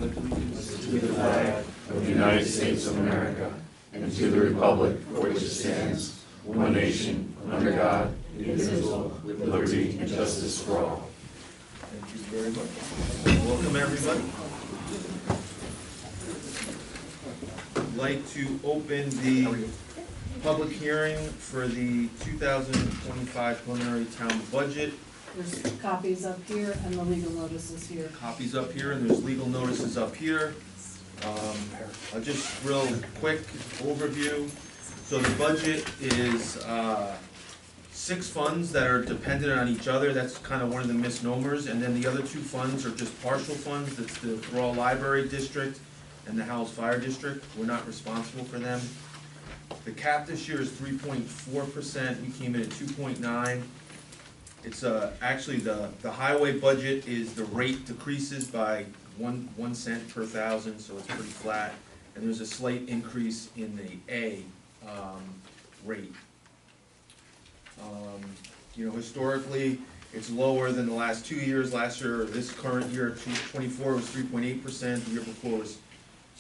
to the flag of the United States of America and to the republic for which it stands, one nation, under God, indivisible, with liberty and justice for all. Thank you very much. Welcome, everybody. I'd like to open the public hearing for the 2025 preliminary town budget. There's copies up here and the legal notices here. Copies up here, and there's legal notices up here. I'll just real quick overview. So the budget is 6 funds that are dependent on each other. That's kind of one of the misnomers. And then the other 2 funds are just partial funds. That's the Thrall Library District and the Howells Fire District. We're not responsible for them. The cap this year is 3.4%. We came in at 2.9. It's actually the highway budget is the rate decreases by one cent per thousand, so it's pretty flat. And there's a slight increase in the A rate. Historically, it's lower than the last 2 years. Last year, or this current year, 2024 was 3.8%. The year before was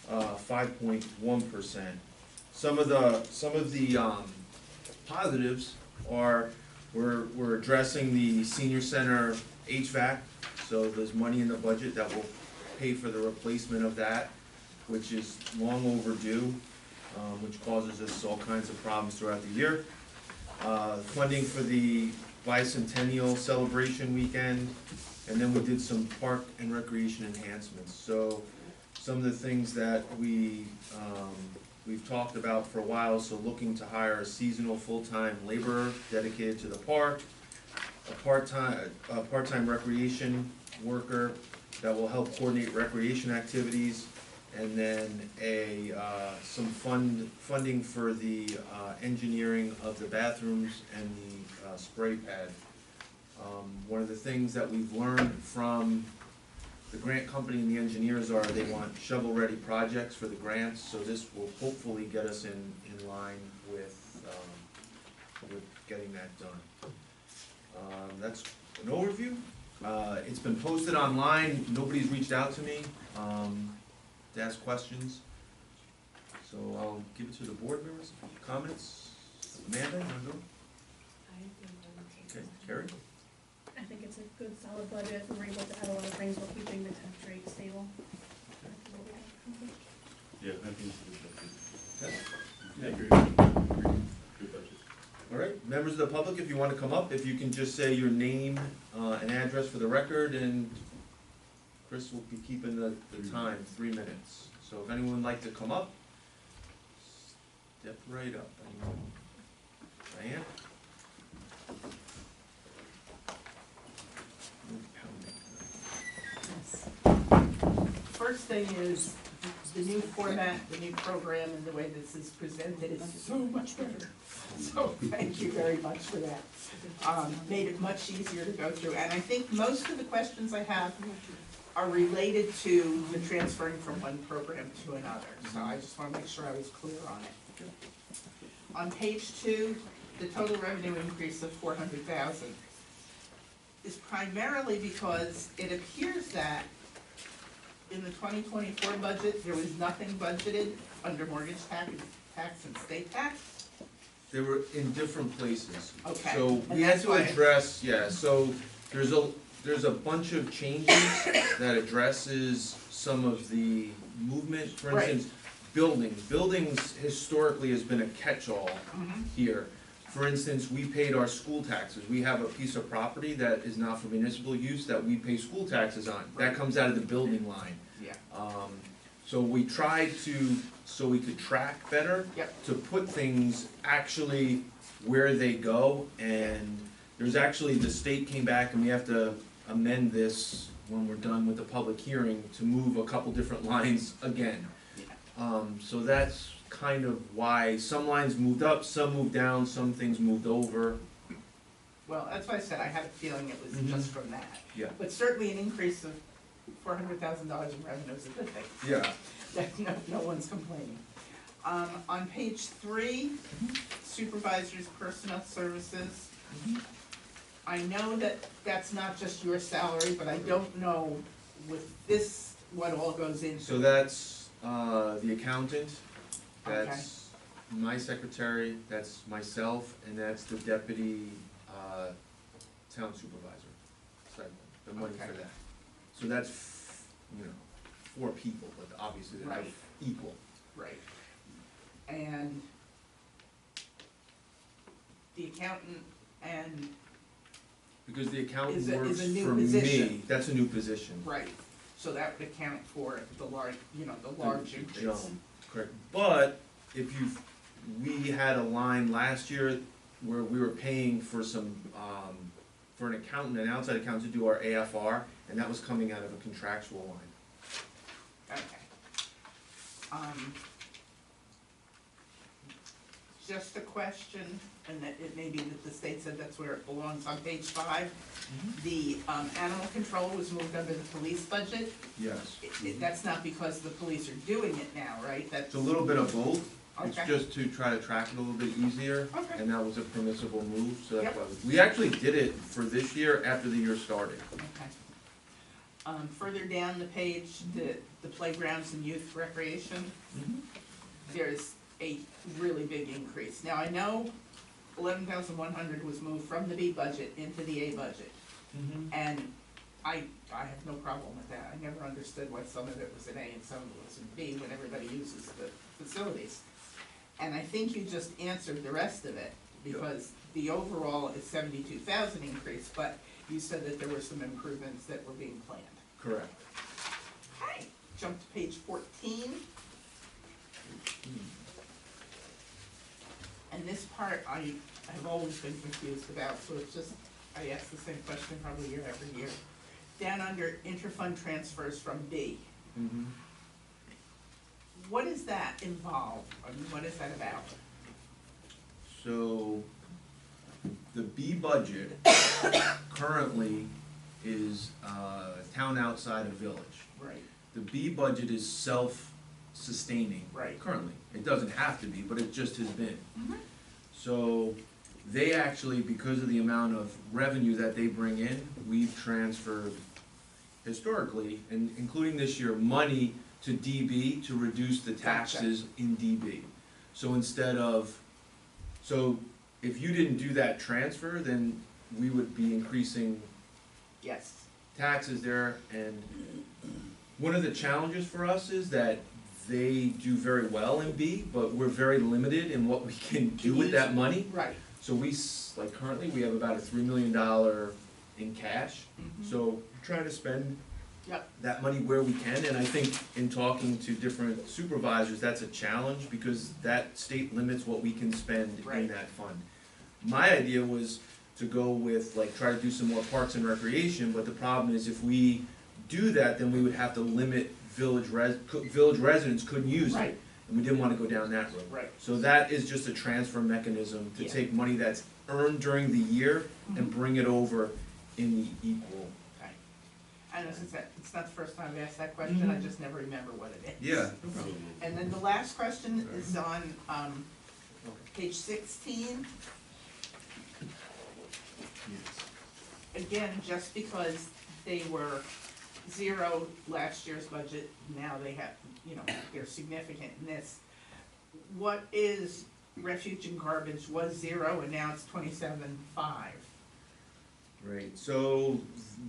5.1%. Some of the positives are we're addressing the senior center HVAC, so there's money in the budget that will pay for the replacement of that, which is long overdue, which causes us all kinds of problems throughout the year. Funding for the bicentennial celebration weekend, and then we did some park and recreation enhancements. So some of the things that we've talked about for a while, so looking to hire a seasonal full-time laborer dedicated to the park, a part-time recreation worker that will help coordinate recreation activities, and then some funding for the engineering of the bathrooms and the spray pad. One of the things that we've learned from the grant company and the engineers are they want shovel-ready projects for the grants, so this will hopefully get us in line with getting that done. That's an overview. It's been posted online. Nobody's reached out to me to ask questions, so I'll give it to the board members. Comments? Amanda, you want to go? Okay, Carrie? I think it's a good solid budget. We're able to add a lot of things while keeping the tax rate stable. Yeah, I think it's Okay. yeah, good budget. All right, members of the public, if you want to come up, if you can just say your name and address for the record, and Chris will be keeping the time, 3 minutes. So if anyone would like to come up, step right up. Anyone? Diane? First thing is the new format, the new program, and the way this is presented is so much better. So thank you very much for that. Made it much easier to go through. And I think most of the questions I have are related to the transferring from one program to another. So I just want to make sure I was clear on it. On page 2, the total revenue increase of $400,000 is primarily because it appears that in the 2024 budget, there was nothing budgeted under mortgage tax and state tax. They were in different places. Okay. So And we had that's to why- address, so there's a bunch of changes that addresses some of the movement. For Right. instance, buildings historically has been a catch-all here. For instance, we paid our school taxes. We have a piece of property that is not for municipal use that we pay school taxes on. That comes out of the building line. Yeah. So we tried to, so we could track better, Yep. to put things actually where they go. And there's actually, the state came back and we have to amend this when we're done with the public hearing to move a couple different lines again. So that's kind of why some lines moved up, some moved down, some things moved over. Well, that's why I said I had a feeling it was just from that. Yeah. But certainly an increase of $400,000 in revenue is a good thing. Yeah. No one's complaining. On page 3, supervisors, personnel services. I know that that's not just your salary, but I don't know with this what all goes into? So that's, the accountant, that's my secretary, that's myself, and that's the deputy, town supervisor, segment, the money for Okay. that. So that's, 4 people, but obviously they're not Right. equal. Right. And the accountant and, Because the accountant Is a works new for me, position. that's a new position. right, so that would account for the large, the large increase. Jump, correct, but if we had a line last year where we were paying for some, for an accountant, an outside accountant to do our AFR, and that was coming out of a contractual line. Okay. Just a question, and that it may be that the state said that's where it belongs, on page 5, the animal control was moved under the police budget. Yes. That's not because the police are doing it now, right? That's, It's a little bit of both, it's Okay. just to try to track it a little bit easier, Okay. and that was a permissible move, so that's Yep. why, we actually did it for this year after the year started. okay. Further down the page, the playgrounds and youth recreation, there's a really big increase. Now, I know 11,100 was moved from the B budget into the A budget, and I have no problem with that. I never understood why some of it was in A and some of it was in B when everybody uses the facilities. And I think you just answered the rest of it, because the overall is 72,000 increase, but you said that there were some improvements that were being planned. Correct. Okay, jump to page 14. And this part I have always been confused about, so it's just, I ask the same question probably year after year. Down under interfund transfers from B, what does that involve? I mean, what is that about? So, the B budget currently is, town outside of village. Right, The B budget is self-sustaining. Right. Currently, it doesn't have to be, but it just has been. Mhm. So, they actually, because of the amount of revenue that they bring in, we've transferred historically, and including this year, money to DB to reduce the taxes in DB. So instead of, so if you didn't do that transfer, then we would be increasing yes, taxes there, and one of the challenges for us is that they do very well in B, but we're very limited in what we can do with that money. right. So like currently, we have about a $3 million in cash, Mhm. so we're trying to spend Yep, that money where we can, and I think in talking to different supervisors, that's a challenge, because that state limits what we can spend in Right. that fund. My idea was to go with, like, try to do some more parks and recreation, but the problem is if we do that, then we would have to limit village residents couldn't use it. Right. And we didn't wanna go down that road. right. So that is just a transfer mechanism to Yeah. take money that's earned during the year and Mhm. bring it over in the equal. Okay. I know since it's not the first time I've asked that question, I Mhm. just never remember what it is. Yeah. And then the last question is on, page 16. Again, just because they were 0 last year's budget, now they have, they're significant in this. What is refuge and garbage was 0 and now it's 27.5? Right, so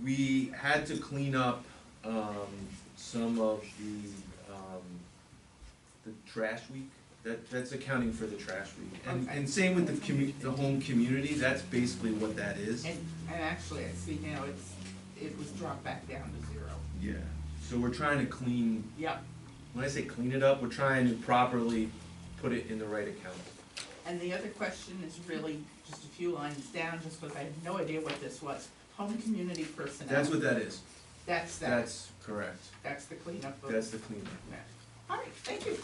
we had to clean up, some of the trash week. That's accounting for the trash week. Okay. And same with the home community, that's basically what that is. And actually, I see now it was dropped back down to 0. Yeah, so we're trying to clean, Yep. when I say clean it up, we're trying to properly put it in the right account. And the other question is really just a few lines down, just because I had no idea what this was. Home community personnel. That's what that is. That's that. That's correct. That's the cleanup of. That's the cleanup. All right, thank you.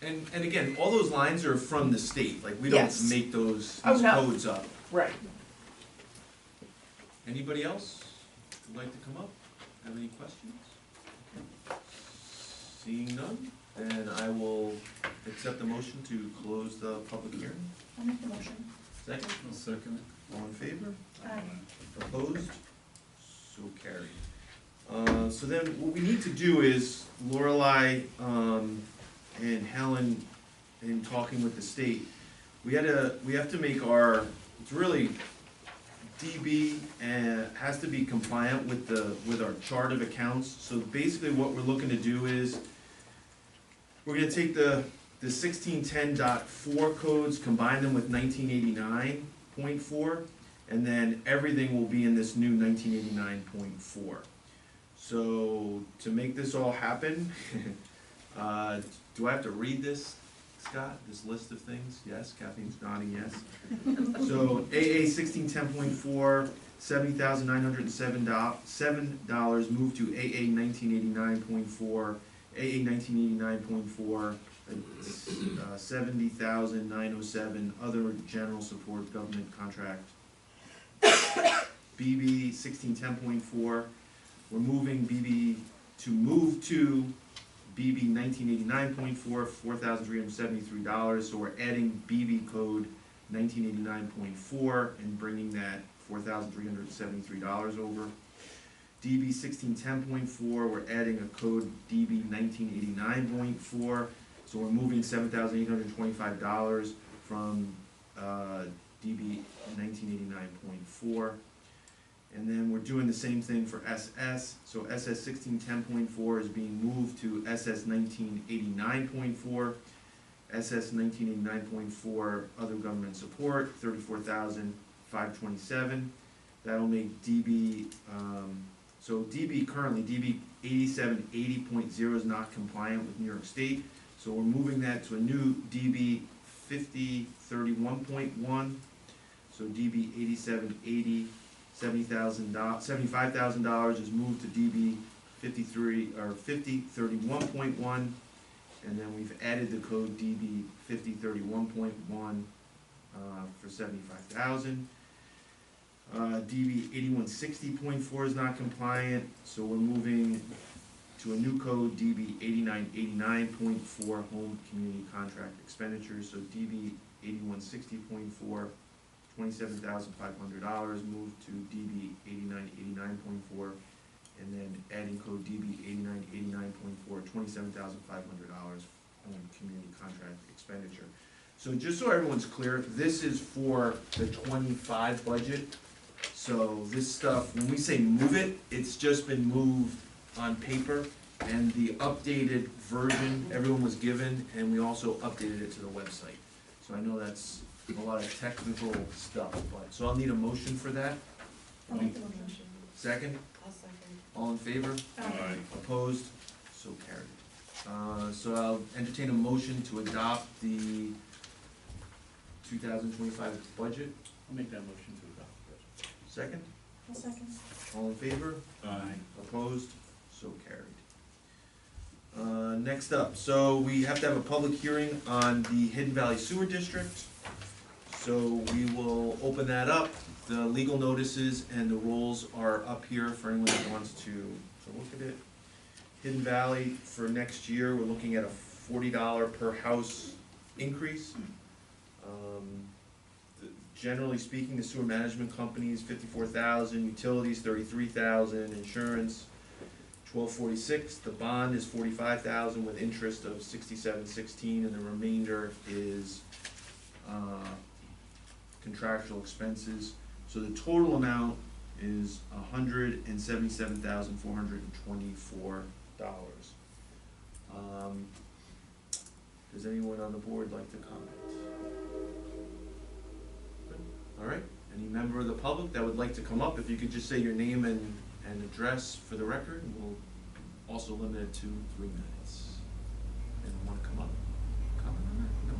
And again, all those lines are from the state, like, we don't Yes. make those Oh, no. codes up. Right. Anybody else would like to come up? Have any questions? Seeing none, then I will accept the motion to close the public hearing. I'll make the motion. Second? Second. All in favor? Aye. Opposed? So carried. So then what we need to do is Lorelei, and Helen, in talking with the state, we have to make our, it's really, DB has to be compliant with our chart of accounts. So basically what we're looking to do is, we're gonna take the 1610.4 codes, combine them with 1989.4, and then everything will be in this new 1989.4. So to make this all happen, do I have to read this, Scott, this list of things? Yes, Kathleen's nodding yes. So AA 1610.4, $70,907 moved to AA 1989.4, AA 1989.4, 70,907 other general support government contract. BB 1610.4, we're moving BB to BB 1989.4, $4,373, so we're adding BB code 1989.4 and bringing that $4,373 over. DB 1610.4, we're adding a code DB 1989.4, so we're moving $7,825 from DB 1989.4. And then we're doing the same thing for SS, so SS 1610.4 is being moved to SS 1989.4, SS 1989.4 other government support, $34,527. That'll make DB, so DB currently, DB 8780.0 is not compliant with New York State, so we're moving that to a new DB 5031.1, so DB 8780. $75,000 is moved to DB 5031.1, and then we've added the code DB 5031.1 for $75,000. DB 8160.4 is not compliant, so we're moving to a new code DB 8989.4 home community contract expenditures. So DB 8160.4. $27,500 moved to DB 8989.4, and then adding code DB 8989.4, $27,500 on community contract expenditure. So just so everyone's clear, this is for the 25 budget. So this stuff, when we say move it, it's just been moved on paper, and the updated version everyone was given, and we also updated it to the website. So I know that's a lot of technical stuff, but, so I'll need a motion for that. I'll make the motion. Second? I'll second. All in favor? Aye. Opposed? So carried. So I'll entertain a motion to adopt the 2025 budget. I'll make that motion to adopt. Second? I'll second. All in favor? Aye. Opposed? So carried. Next up, so we have to have a public hearing on the Hidden Valley Sewer District. So we will open that up. The legal notices and the rules are up here for anyone that wants to look at it. Hidden Valley, for next year, we're looking at a $40 per house increase. Generally speaking, the sewer management company is $54,000, utilities $33,000, insurance $1246. The bond is $45,000 with interest of $67.16, and the remainder is contractual expenses. So the total amount is $177,424. Does anyone on the board like to comment? Good. All right, any member of the public that would like to come up, if you could just say your name and address for the record, and we'll also limit it to 3 minutes. Anyone want to come up? Comment on that? No?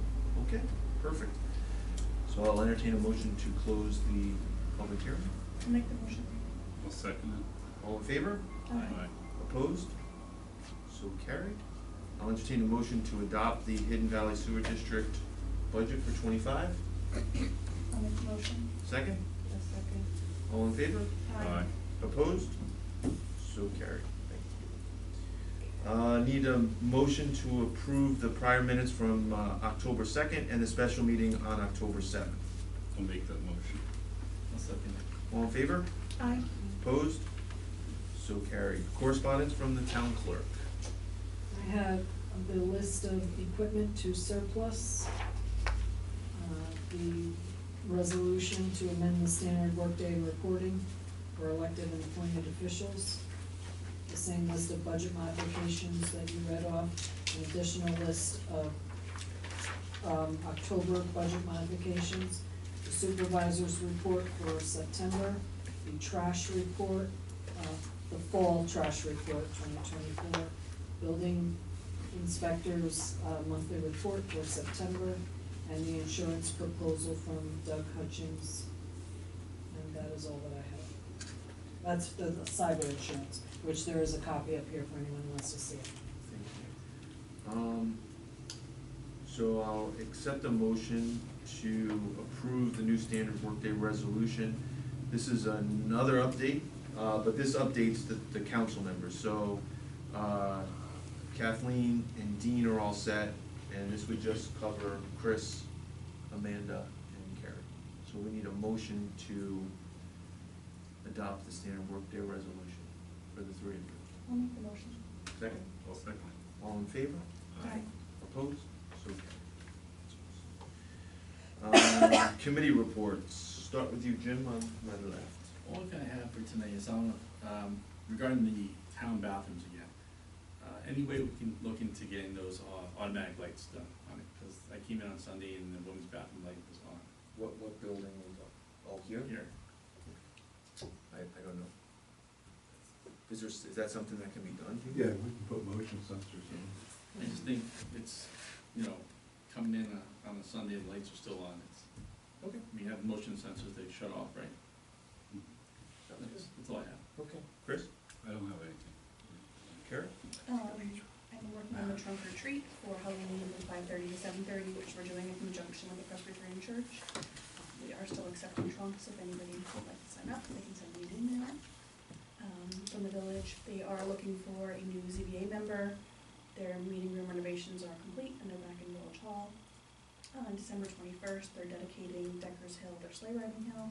Okay, perfect. So I'll entertain a motion to close the public hearing. I'll make the motion. I'll second it. All in favor? Aye. Opposed? So carried. I'll entertain a motion to adopt the Hidden Valley Sewer District budget for 25. I'll make the motion. Second? A second. All in favor? Aye. Opposed? So carried. Thank you. Need a motion to approve the prior minutes from October 2nd and the special meeting on October 7th. I'll make that motion. I'll second it. All in favor? Aye. Opposed? So carried. Correspondence from the town clerk. I have the list of equipment to surplus, the resolution to amend the standard workday reporting for elected and appointed officials, the same list of budget modifications that you read off, an additional list of October budget modifications, the supervisor's report for September, the trash report, the fall trash report 2024, building inspector's monthly report for September, and the insurance proposal from Doug Hutchins. And that is all that I have. That's the cyber insurance, which there is a copy up here for anyone who wants to see it. Thank you. So I'll accept a motion to approve the new standard workday resolution. This is another update, but this updates the council members. So Kathleen and Dean are all set, and this would just cover Chris, Amanda, and Carrie. So we need a motion to adopt the standard workday resolution for the three of you. I'll make the motion. Second? I'll second. All in favor? Aye. Opposed? So carried. Committee reports. Start with you, Jim, on my left. All I'm gonna have for tonight is regarding the town bathrooms again. Any way we can look into getting those automatic lights done on it, because I came in on Sunday and the women's bathroom light was on. What building was up? Oh, here? Here, I don't know. Is that something that can be done? do you Yeah, think? we can put motion sensors in. I just think it's, coming in on a Sunday, the lights are still on, Okay. we have motion sensors, they shut off, right? That's all I have. Okay. Chris? I don't have anything. Carrie? I'm working on the trunk or treat for Halloween from 5:30 to 7:30, which we're doing in conjunction with the Presbyterian Church. We are still accepting trunks, if anybody would like to sign up, they can send me an email. From the village, they are looking for a new ZBA member. Their meeting room renovations are complete and they're back in Village Hall. On December 21st, they're dedicating Deckers Hill, their sleigh riding hill.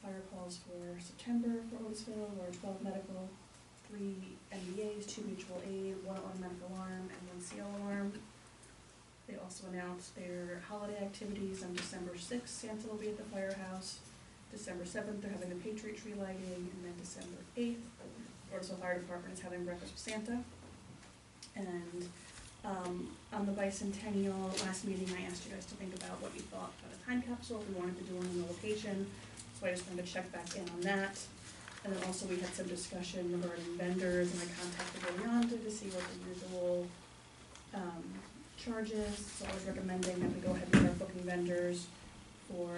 Fire calls for September for Otisville were 12 medical, 3 NVAs, 2 mutual aid, 1 automatic alarm, and 1 CO alarm. They also announced their holiday activities on December 6th. Santa will be at the firehouse. December 7th, they're having the Patriot Tree lighting, and then December 8th, Otisville Fire Department is having breakfast with Santa. And on the bicentennial, last meeting, I asked you guys to think about what you thought about a time capsule, if we wanted to do one in the location. So I just wanted to check back in on that. And then also we had some discussion regarding vendors, and I contacted Leonda to see what the usual charges. So I was recommending that we go ahead and start booking vendors for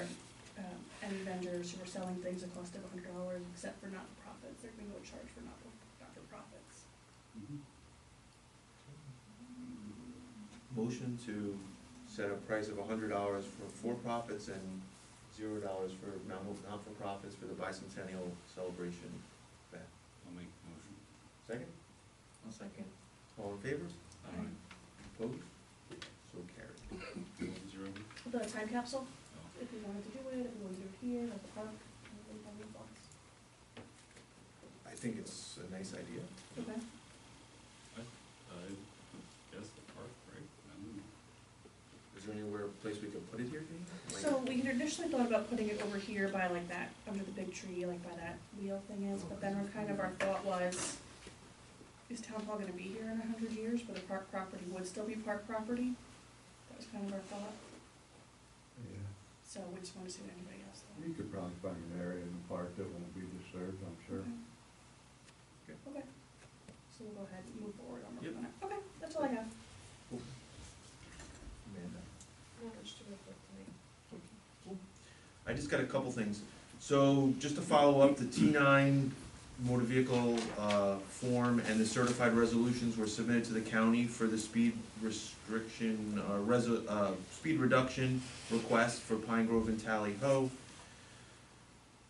any vendors who are selling things at cost of $100, except for not-for-profits. There'd be no charge for not-for-profits. Motion to set a price of $100 for profits and $0 for not-for-profits for the bicentennial celebration event. I'll make the motion. Second? I'll second. All in favor? Aye. Opposed? So carried. Zero. The time capsule, Oh. if we wanted to do it, if we wanted to do it here, at the park, anything on your thoughts? I think it's a nice idea. Okay. I guess the park, right? I don't know. Is there anywhere, place we could put it here, Dean? Like- So we had initially thought about putting it over here by like that, under the big tree, like by that wheel thing is, but then our thought was, is town hall gonna be here in 100 years, but the park property would still be park property? That was kind of our thought, Yeah, so we just wanted to see what anybody else thought. you could probably find an area in the park that won't be disturbed, I'm sure. Okay. Okay, so we'll go ahead and move forward on Yep. working on it. Okay, that's all I have. Amanda? Not much to report tonight. I just got a couple things. So just to follow up, the T9 motor vehicle form and the certified resolutions were submitted to the county for the speed restriction, speed reduction request for Pine Grove and Tally Ho.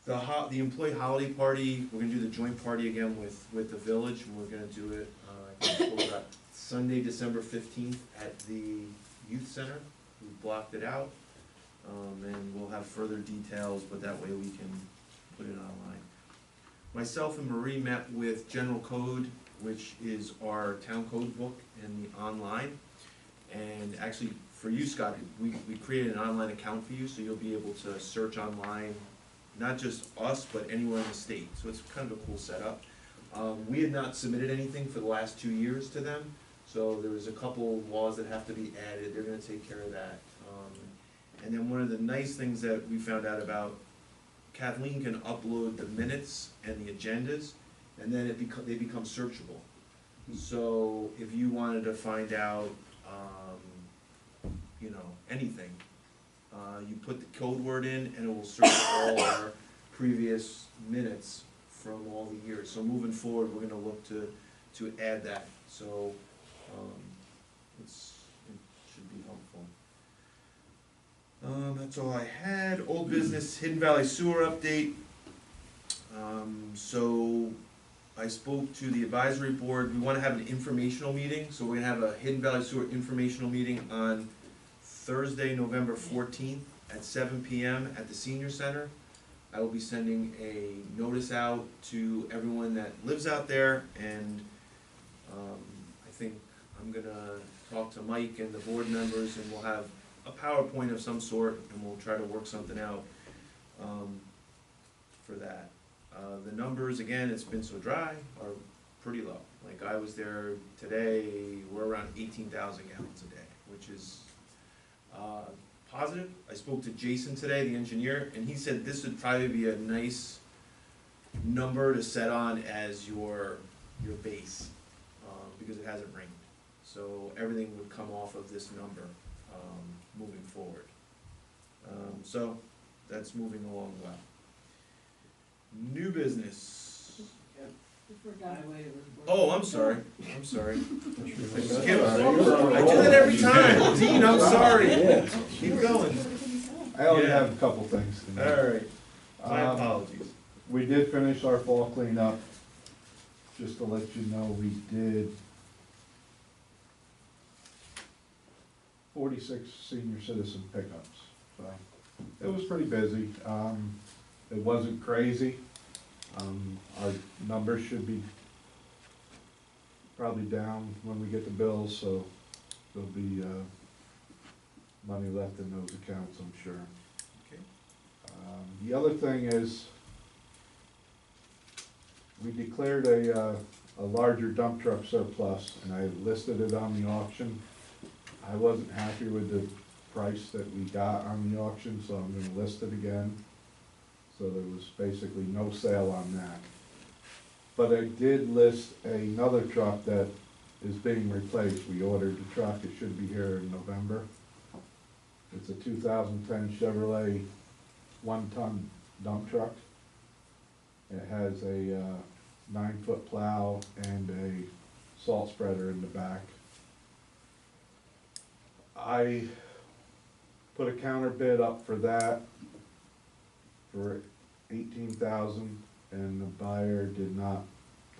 The employee holiday party, we're gonna do the joint party again with the village, and we're gonna do it, I think we'll that Sunday, December 15th at the youth center. We blocked it out. And we'll have further details, but that way we can put it online. myself and Marie met with General Code, which is our town code book and the online. And actually, for you, Scott, we created an online account for you, so you'll be able to search online, not just us, but anywhere in the state, so it's kind of a cool setup. We had not submitted anything for the last 2 years to them, so there was a couple laws that have to be added, they're gonna take care of that. And then one of the nice things that we found out about, Kathleen can upload the minutes and the agendas, and then they become searchable. So if you wanted to find out, you know, anything, you put the code word in and it will search all our previous minutes from all the years. So moving forward, we're gonna look to add that, so, it should be helpful. That's all I had. Old business, Hidden Valley Sewer update. So I spoke to the advisory board. We wanna have an informational meeting, so we're gonna have a Hidden Valley Sewer informational meeting on Thursday, November 14th at 7 PM at the senior center. I will be sending a notice out to everyone that lives out there, and I think I'm gonna talk to Mike and the board members, and we'll have a PowerPoint of some sort, and we'll try to work something out for that. The numbers, again, it's been so dry, are pretty low. Like, I was there today, we're around 18,000 gallons a day, which is positive. I spoke to Jason today, the engineer, and he said this would probably be a nice number to set on as your base, because it hasn't rained. So everything would come off of this number moving forward. So that's moving along well. New business. You forgot. Oh, I'm sorry. Skip. I do that every time. Dean, I'm sorry. Keep going. I only Yeah. have a couple things to All do. right. My apologies. We did finish our fall cleanup. Just to let you know, we did 46 senior citizen pickups, so it was pretty busy. It wasn't crazy. Our numbers should be probably down when we get the bills, so there'll be money left in those accounts, I'm sure. Okay. The other thing is, we declared a larger dump truck surplus, and I listed it on the auction. I wasn't happy with the price that we got on the auction, so I'm gonna list it again. So there was basically no sale on that. But I did list another truck that is being replaced. We ordered the truck, it should be here in November. It's a 2010 Chevrolet 1-ton dump truck. It has a 9-foot plow and a salt spreader in the back. I put a counter bid up for that for 18,000, and the buyer did not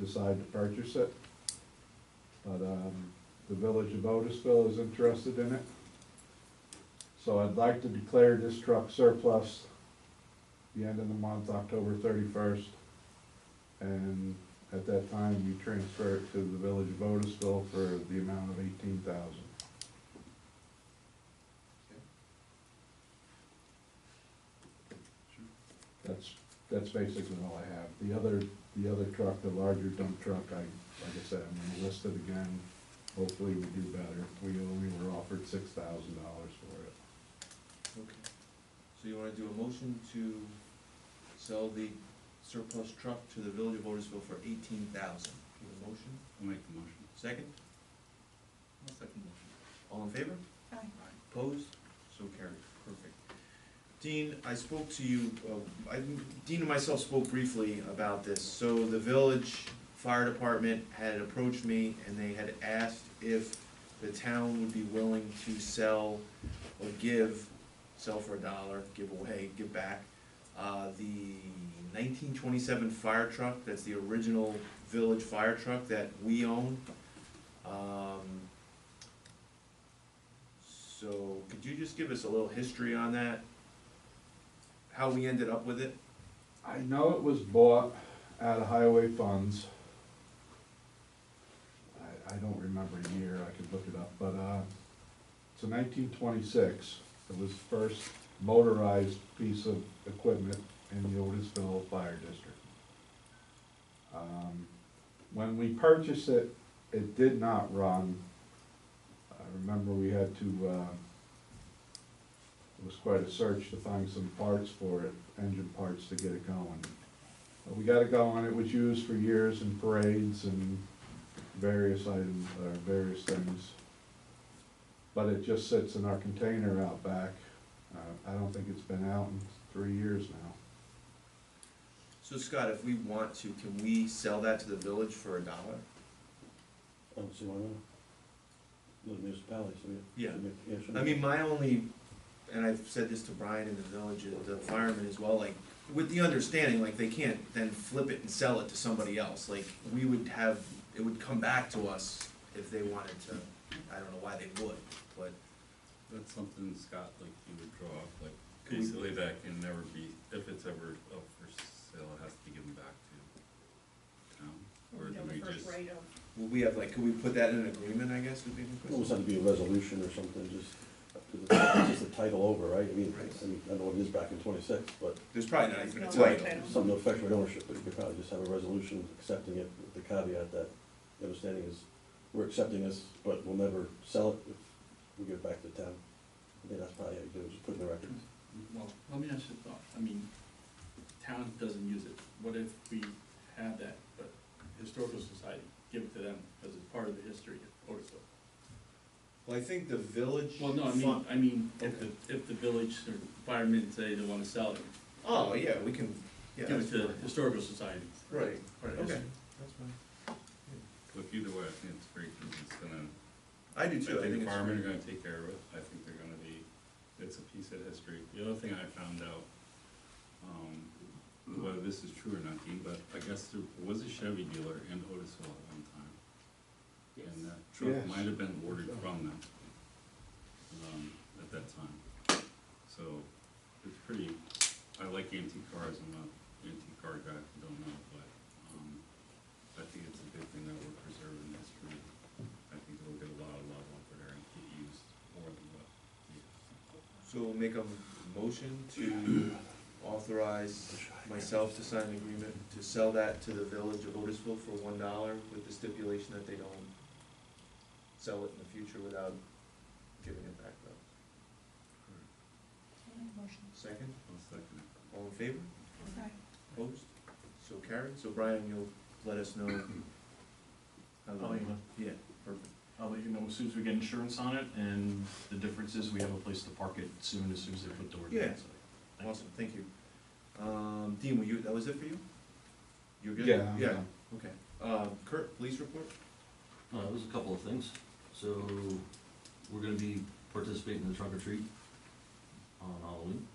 decide to purchase it. But the village of Otisville is interested in it. So I'd like to declare this truck surplus the end of the month, October 31st. And at that time, you transfer it to the village of Otisville for the amount of 18,000. That's basically all I have. The other truck, the larger dump truck, like I said, I'm gonna list it again. Hopefully we do better. We only were offered $6,000 for it. Okay. So you wanna do a motion to sell the surplus truck to the village of Otisville for 18,000? A motion? I'll make the motion. Second? I'll second the motion. All in favor? Aye. Opposed? So carried. Perfect. Dean, I spoke to you, Dean and myself spoke briefly about this. So the village fire department had approached me, and they had asked if the town would be willing to sell or sell for $1, give away, give back, the 1927 fire truck. That's the original village fire truck that we own. So could you just give us a little history on that? How we ended up with it? I know it was bought, out of highway funds. I don't remember the year, I could look it up, but, it's a 1926. It was the first motorized piece of equipment in the Otisville Fire District. When we purchased it, it did not run. I remember we had to, it was quite a search to find some parts for it, engine parts to get it going. But we got it going, it was used for years in parades and various items, or various things. But it just sits in our container out back. I don't think it's been out in 3 years now. So Scott, if we want to, can we sell that to the village for $1? I don't see why not. The municipality, so Yeah. sure. I mean, my only, and I've said this to Brian in the village, the firemen as well, like, with the understanding, like, they can't then flip it and sell it to somebody else. Like, we would have, it would come back to us if they wanted to. I don't know why they would, but That's something, Scott, like you would draw up, like, Could we- basically that can never be, if it's ever up for sale, it has to be given back to town. Or do You know, we the first just, right of, would we have, like, could we put that in an agreement, I guess, would be the Almost question? had to be a resolution or something, just, 'cause it's just a title over, right? Right. I know what it is back in 26, but There's probably not even a No, title. title. something to affect with ownership, but you could probably just have a resolution accepting it with the caveat that the understanding is, we're accepting this, but we'll never sell it if we give it back to the town. I think that's probably how you do it, just put it in the record. Well, let me ask you a thought. I mean, town doesn't use it. What if we have that, but historical society, give it to them as it's part of the history of Otisville? Well, I think the village. Well, no, I mean, if the village or firemen say they wanna sell it, Oh, yeah, we can, yeah. give it that's to fine. historical society. Right, Part of okay, history. that's fine. look, either way, I think it's great, because it's gonna, I do too, I think the it's firemen are great. gonna take care of it, I think they're gonna be, it's a piece of history. The other thing I found out, whether this is true or not, Dean, but I guess there was a Chevy dealer in Otisville at one time. And that truck Yes. might have been ordered from them, at that time. So, it's pretty, I like antique cars, I'm not an antique car guy, if you don't know, but, I think it's a good thing that we're preserving history. I think we'll get a lot of love over there and get used more than what. So we'll make a motion to authorize myself to sign an agreement to sell that to the village of Otisville for $1 with the stipulation that they don't sell it in the future without giving it back though. motion. Second, I'll second it. all in favor? Okay. Opposed? So carried. So Brian, you'll let us know. how the- I'll let you know. Yeah, perfect. I'll let you know as soon as we get insurance on it, and the difference is we have a place to park it as soon as they put the ordinance. Awesome, thank you. Dean, were you, that was it for you? You're good? Yeah, I'm Yeah, done. okay. Kurt, police report? There's a couple of things. So, we're gonna be participating in the trunk or treat on Halloween.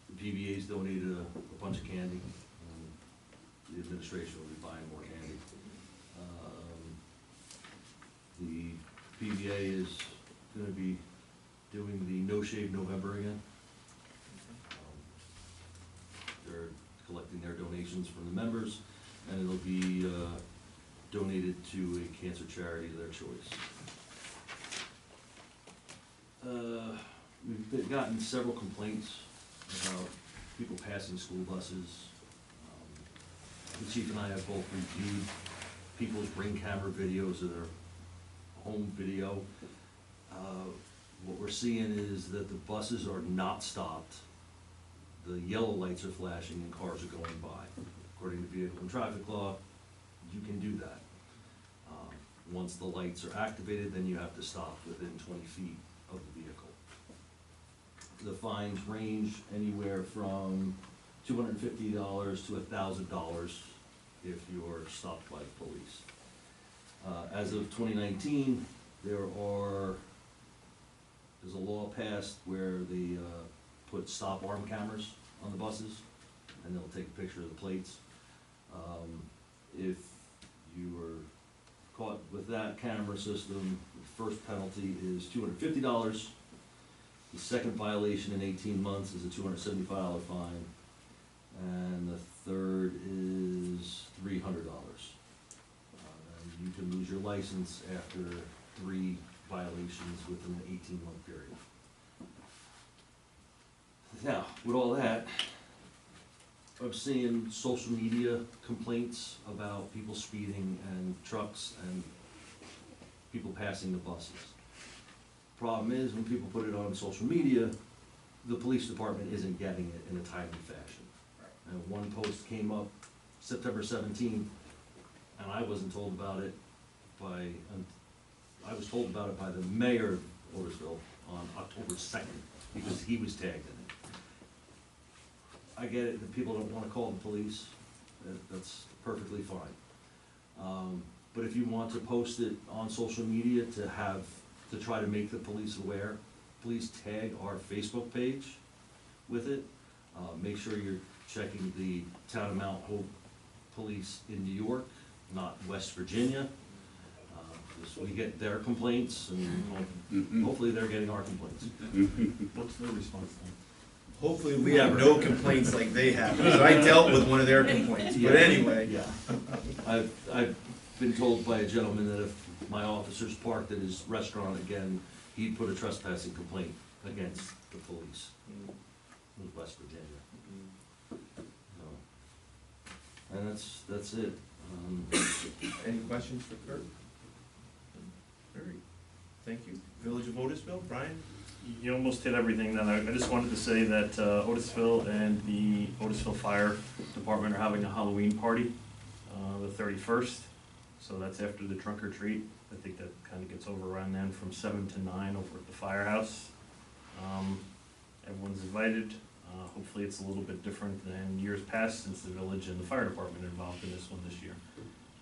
The PBA's donated a bunch of candy, and the administration will be buying more candy. The PBA is gonna be doing the No Shave November again. They're collecting their donations from the members, and it'll be, donated to a cancer charity of their choice. We've gotten several complaints about people passing school buses. The chief and I have both reviewed people's ring camera videos of their home video. What we're seeing is that the buses are not stopped. The yellow lights are flashing and cars are going by. According to vehicle and traffic law, you can do that. Once the lights are activated, then you have to stop within 20 feet of the vehicle. The fines range anywhere from $250 to $1,000 if you're stopped by the police. As of 2019, there's a law passed where they put stop arm cameras on the buses, and they'll take a picture of the plates. If you were caught with that camera system, the first penalty is $250. The second violation in 18 months is a $275 fine. And the third is $300. And you can lose your license after 3 violations within an 18-month period. Now, with all that, I'm seeing social media complaints about people speeding and trucks and people passing the buses. Problem is, when people put it on social media, the police department isn't getting it in a timely fashion. And one post came up September 17th, and I wasn't told about it I was told about it by the mayor of Otisville on October 2nd, because he was tagged in it. I get it, that people don't wanna call the police, that's perfectly fine. But if you want to post it on social media to try to make the police aware, please tag our Facebook page with it. Make sure you're checking the Town of Mount Hope Police in New York, not West Virginia. So we get their complaints, and hopefully they're getting our complaints. What's their response then? Hopefully, we have no complaints like they have, because I dealt with one of their complaints, but anyway. Yeah. I've been told by a gentleman that if my officers parked at his restaurant again, he'd put a trespassing complaint against the police in West Virginia. So, and that's it. Any questions for Kurt? All right, thank you. Village of Otisville, Brian? You almost hit everything. Then I just wanted to say that Otisville and the Otisville Fire Department are having a Halloween party the 31st. So that's after the trunk or treat. I think that kind of gets over around then from 7 to 9 over at the firehouse. Everyone's invited. Hopefully it's a little bit different than years past, since the village and the fire department are involved in this one this year.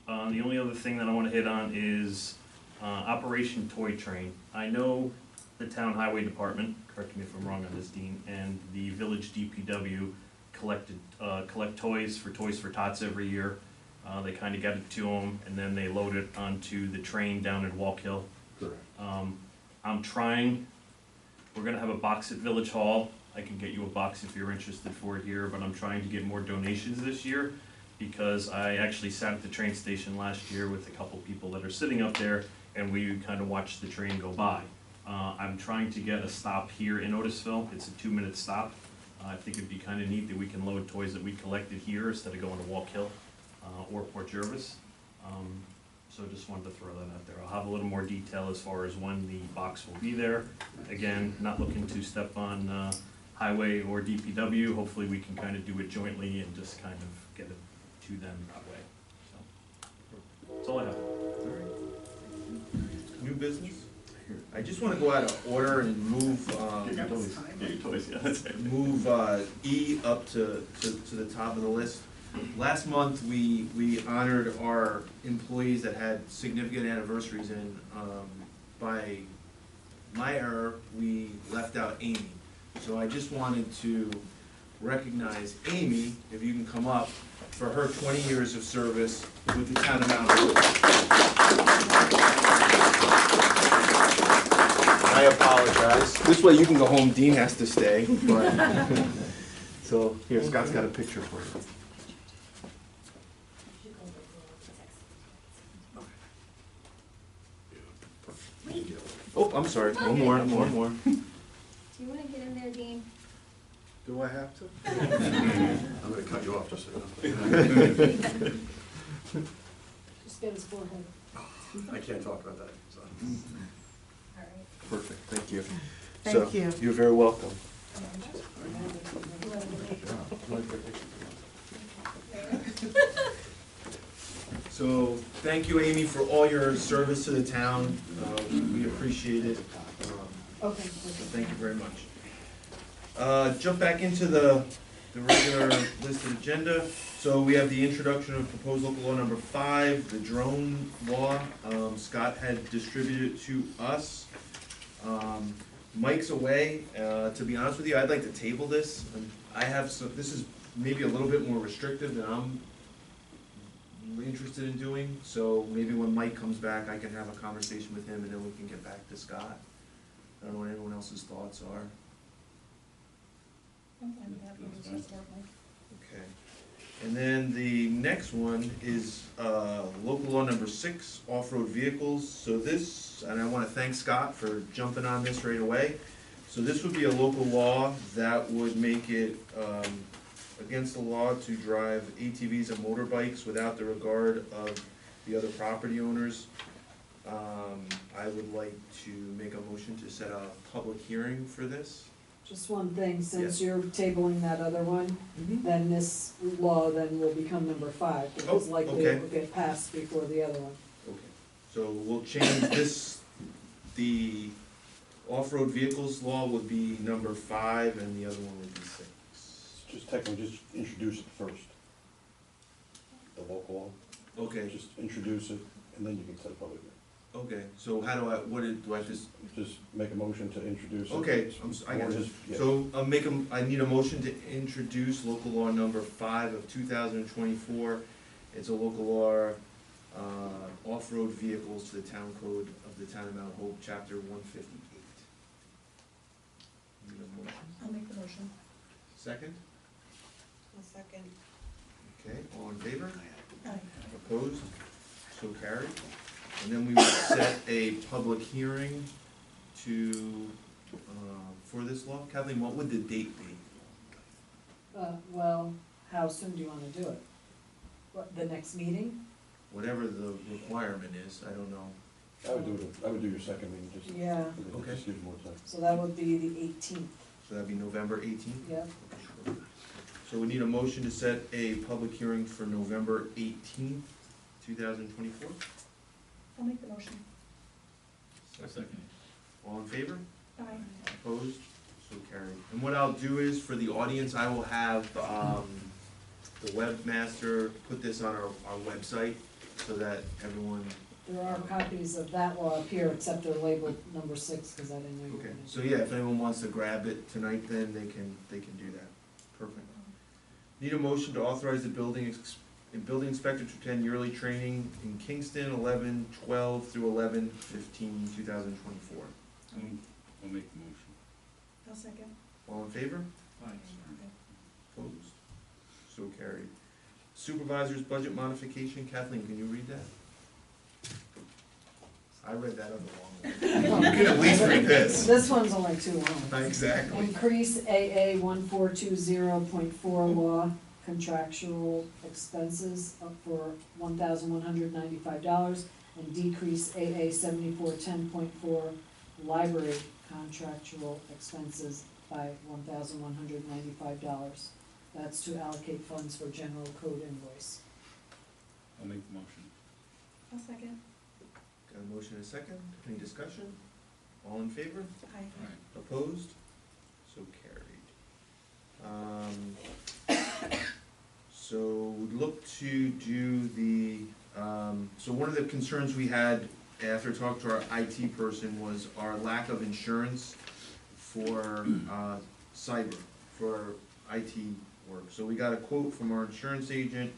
The only other thing that I want to hit on is Operation Toy Train. I know the town highway department, correct me if I'm wrong on this, Dean, and the village DPW collect toys for Toys for Tots every year. They kind of get it to them, and then they load it onto the train down at Walk Hill. Correct. I'm trying, we're gonna have a box at Village Hall. I can get you a box if you're interested for it here, but I'm trying to get more donations this year, because I actually sat at the train station last year with a couple people that are sitting up there, and we kind of watched the train go by. I'm trying to get a stop here in Otisville. It's a 2-minute stop. I think it'd be kind of neat that we can load toys that we collected here instead of going to Walk Hill or Port Jervis. So just wanted to throw that out there. I'll have a little more detail as far as when the box will be there. Again, not looking to step on highway or DPW. Hopefully we can kind of do it jointly and just kind of get it to them that way. So that's all I have. New business? I just wanna go out of order and move, Get your toys, yeah, that's it. move E up to the top of the list. Last month, we honored our employees that had significant anniversaries, and by my error, we left out Amy. So I just wanted to recognize Amy, if you can come up, for her 20 years of service with the town of Mount Hope. I apologize. This way you can go home, Dean has to stay, but, so, here, Scott's got a picture for you. Oh, I'm sorry, one more. Do you wanna get in there, Dean? Do I have to? I'm gonna cut you off just a minute. Just get his forehead. I can't talk about that, so. All right. Perfect, thank you. Thank you. You're very welcome. So, thank you, Amy, for all your service to the town. We appreciate it. Okay. Thank you very much. Jump back into the regular listed agenda. So we have the introduction of proposed local law number 5, the drone law. Scott had distributed it to us. Mike's away. To be honest with you, I'd like to table this. I have some, this is maybe a little bit more restrictive than I'm interested in doing. So maybe when Mike comes back, I can have a conversation with him, and then we can get back to Scott. I don't know what anyone else's thoughts are. I'm fine with that, we'll just work, Mike. Okay. And then the next one is, local law number 6, off-road vehicles. So this, and I wanna thank Scott for jumping on this right away. So this would be a local law that would make it, against the law to drive ATVs and motorbikes without the regard of the other property owners. I would like to make a motion to set a public hearing for this. Just one thing, since Yes. you're tabling that other one, then this law then will become number 5, because Oh, likely it okay. will get passed before the other one. Okay, so we'll change this, the off-road vehicles law would be number 5, and the other one would be 6. Just technically, just introduce it first. The local law, Okay, just introduce it, and then you can set a public hearing. okay, so how do I, do I just, Just make a motion to introduce it. okay, I got Or it. just- yeah. So I need a motion to introduce local law number 5 of 2024. It's a local law, off-road vehicles to the town code of the town of Mount Hope, chapter 158. Need a motion? I'll make the motion. Second? I'll second. Okay, all in favor? Aye. Opposed? So carried. And then we will set a public hearing to, for this law. Kathleen, what would the date be? Well, how soon do you wanna do it? What, the next meeting? Whatever the requirement is, I don't know. I would do your second meeting, just. Yeah, Okay. Just give you more time. so that would be the 18th, So that'd be November 18th? yeah. So we need a motion to set a public hearing for November 18th, 2024? I'll make the motion. Second. All in favor? Aye. Opposed? So carried. And what I'll do is, for the audience, I will have, the webmaster put this on our website so that everyone, There are copies of that law up here, except they're labeled number 6, because I didn't know you were okay, gonna do so yeah, if anyone wants to grab it tonight, then they can do that. Perfect. Need a motion to authorize the building inspector to attend yearly training in Kingston, 11/12 through 11/15/2024. I'll make the motion. I'll second. All in favor? Opposed? So carried. Supervisor's budget modification, Kathleen, can you read that? I read that other one. You can at least read this. This one's only 2 lines. Exactly. Increase AA 1420.4 law contractual expenses up for $1,195 and decrease AA 7410.4 library contractual expenses by $1,195. That's to allocate funds for general code invoice. I'll make the motion. I'll second. Got a motion and a second, any discussion? All in favor? Aye. Opposed? So carried. So we'd look to do the, so one of the concerns we had after talking to our IT person was our lack of insurance for, cyber, for IT work. So we got a quote from our insurance agent,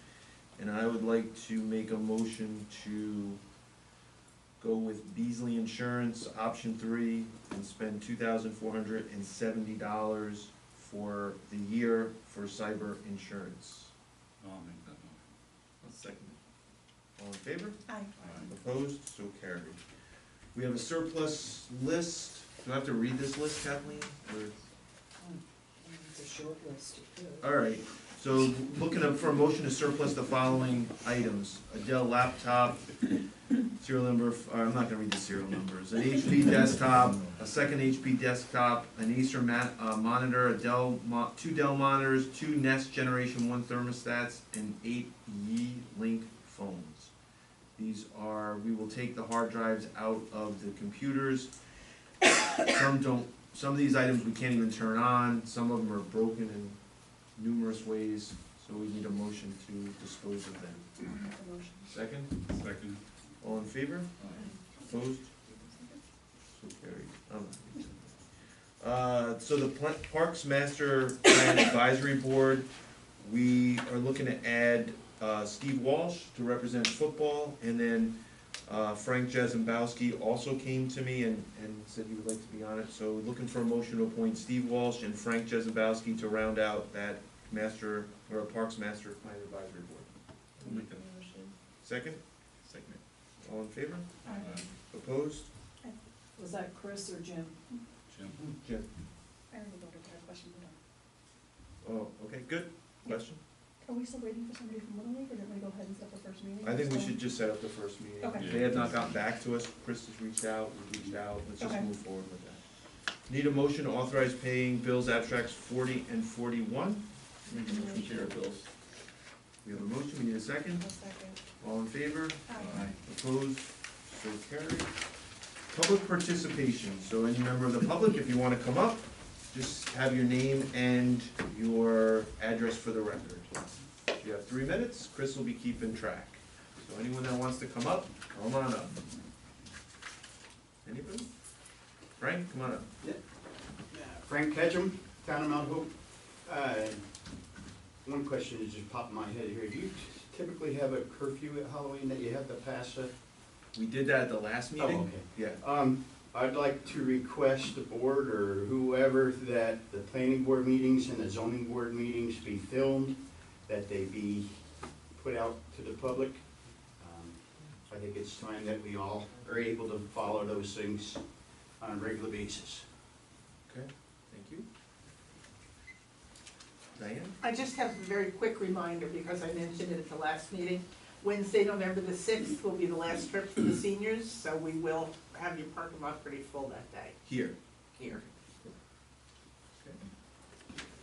and I would like to make a motion to go with Beasley Insurance, option 3, and spend $2,470 for the year for cyber insurance. I'll make that motion. I'll second it. All in favor? Aye. Opposed? So carried. We have a surplus list. Do I have to read this list, Kathleen? Or? It's a short list, you could. All right, so looking up for a motion to surplus the following items: a Dell laptop, serial number, I'm not gonna read the serial numbers, an HP desktop, a second HP desktop, an Acer monitor, two Dell monitors, 2 Nest Generation 1 thermostats, and 8 Yeelink phones. These are, we will take the hard drives out of the computers. Some of these items we can't even turn on, some of them are broken in numerous ways, so we need a motion to dispose of them. I'll make the motion. Second, Second. all in favor? Opposed? So carried. So the Parks Master Plan Advisory Board, we are looking to add Steve Walsh to represent football, and then Frank Jezembowski also came to me and said he would like to be on it, so looking for a motion to appoint Steve Walsh and Frank Jezembowski to round out that Master, or Parks Master Plan Advisory Board. I'll make that. Second? Second. All in favor? Aye. Opposed? Was that Chris or Jim? Jim? Jim? I already voted, I have a question for them. Oh, okay, good. Question? Are we still waiting for somebody from Little League, or did we go ahead and set up the first meeting? I think we should just set up the first meeting. Okay. They have not gotten back to us. Chris has reached out, we reached out. Let's just Okay. move forward with that. Need a motion to authorize paying bills abstracts 40 and 41. Make a motion to pay our bills. We have a motion, we need a second. One second. All in favor? Aye. Opposed? So carried. Public participation, so any member of the public, if you wanna come up, just have your name and your address for the record. You have 3 minutes, Chris will be keeping track. So anyone that wants to come up, come on up. Anybody? Frank, come on up. Frank Ketchum, Town of Mount Hope. One question that just popped in my head here. Do you typically have a curfew at Halloween that you have to pass? We did that at the last meeting. okay. Yeah. I'd like to request the board or whoever that the planning board meetings and the zoning board meetings be filmed, that they be put out to the public. I think it's time that we all are able to follow those things on a regular basis. Okay, thank you. Diane? I just have a very quick reminder, because I mentioned it at the last meeting. Wednesday, November the 6th will be the last trip for the seniors, so we will have your parking lot pretty full that day Here. here.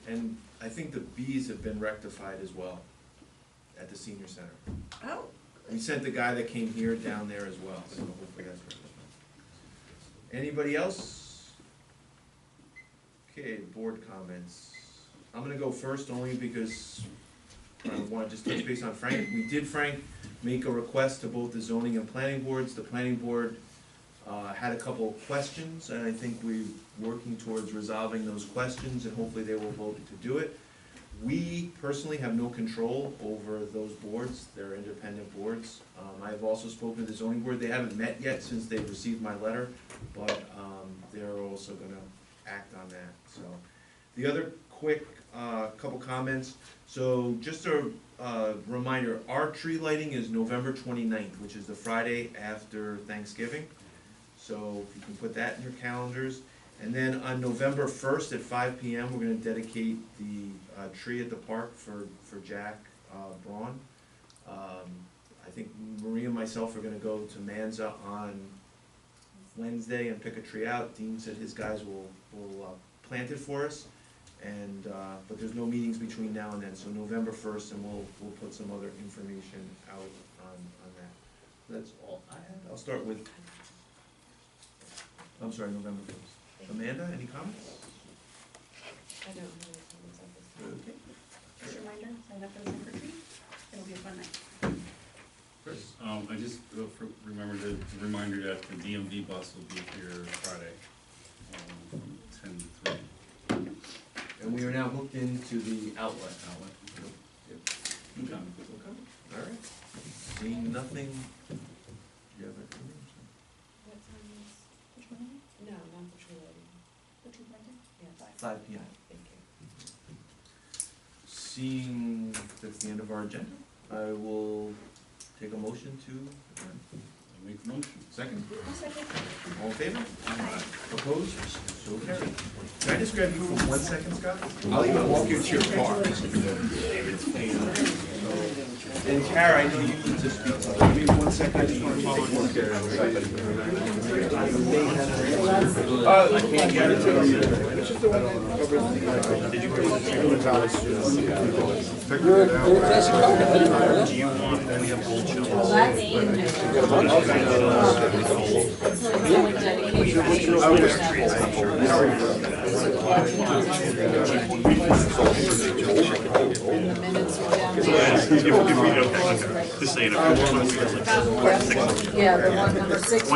And I think the bees have been rectified as well at the senior center. Oh, We sent the guy that came here down there as well, so hopefully that's rectified. Anybody else? Okay, board comments. I'm gonna go first only because I wanna just touch base on Frank. We did, Frank, make a request to both the zoning and planning boards. The planning board had a couple of questions, and I think we're working towards resolving those questions, and hopefully they will vote to do it. We personally have no control over those boards, they're independent boards. I've also spoken to the zoning board, they haven't met yet since they received my letter, but they're also gonna act on that, so. The other quick couple comments, so just a reminder, our tree lighting is November 29th, which is the Friday after Thanksgiving. So if you can put that in your calendars. And then on November 1st at 5 PM, we're gonna dedicate the tree at the park for Jack Braun. I think Maria and myself are gonna go to Manza on Wednesday and pick a tree out. Dean said his guys will plant it for us. And, but there's no meetings between now and then, so November 1st, and we'll put some other information out on that. That's all I have. I'll start with, I'm sorry, November 1st. Amanda, any comments? I don't know what comments at this time. Okay. Just a reminder, sign up for the Summer Tree. It'll be a fun night. Chris? I just remembered a reminder that the DMV bus will be here Friday, from 10 to 3. And we are now hooked into the outlet. Yep. Okay. Okay, all right. Seeing nothing, do you have anything? What time is, Which one? no, not the tree lighting. The tree planting? Yes. 5 PM. Thank you. Seeing that's the end of our agenda, I will take a motion to adjourn. I make the motion. Second? One second. All in favor? Opposed? So carried. Can I just grab you for 1 second, Scott? I'll even walk you to your car. And Tara, I know you need to speak. Give me 1 second, I just want to talk one there. I can't get it to them. Which is the one that covers did you put it? Well, that's and the minutes are down there. Just saying. Yeah, the one number 6.